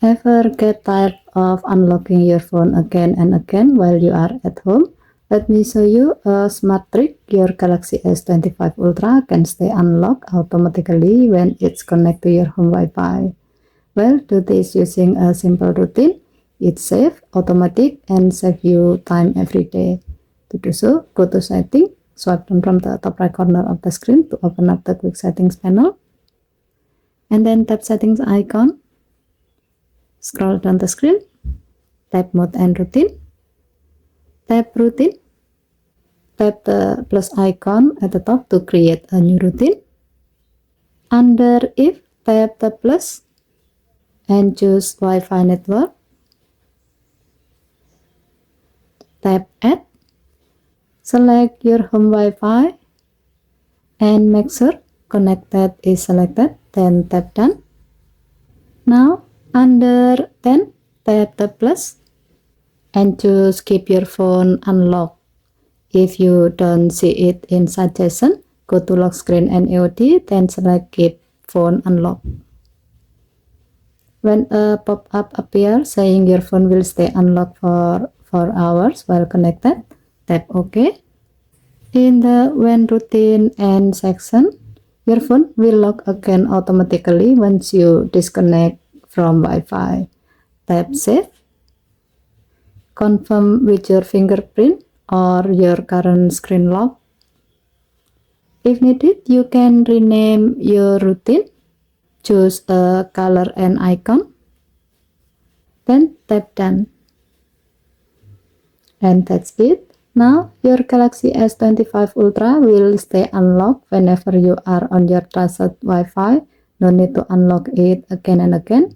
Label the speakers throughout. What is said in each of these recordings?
Speaker 1: Ever get tired of unlocking your phone again and again while you are at home? Let me show you a smart trick. Your Galaxy S25 Ultra can stay unlocked automatically when it's connected to your home Wi-Fi. Well, do this using a simple routine. It's safe, automatic, and save you time every day. To do so, go to Setting, swipe down from the top right corner of the screen to open up the Quick Settings panel, and then tap Settings icon. Scroll down the screen, tap Mode and Routine, tap Routine, tap the plus icon at the top to create a new routine. Under If, tap the plus and choose Wi-Fi network. Tap Add, select your home Wi-Fi and make sure Connected is selected, then tap Done. Now under 10, tap the plus and choose Keep your phone unlocked. If you don't see it in suggestion, go to Lock Screen and AOD, then select Keep Phone Unlocked. When a pop-up appears saying your phone will stay unlocked for 4 hours while connected, tap OK. In the When Routine Ends section, your phone will lock again automatically once you disconnect from Wi-Fi. Tap Save. Confirm with your fingerprint or your current screen lock. If needed, you can rename your routine. Choose a color and icon. Then tap Done. And that's it. Now your Galaxy S25 Ultra will stay unlocked whenever you are on your trusted Wi-Fi. No need to unlock it again and again.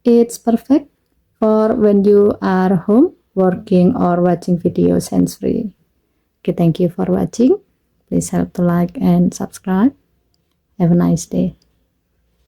Speaker 1: It's perfect for when you are home, working, or watching videos hands-free. Okay, thank you for watching. Please help to like and subscribe. Have a nice day.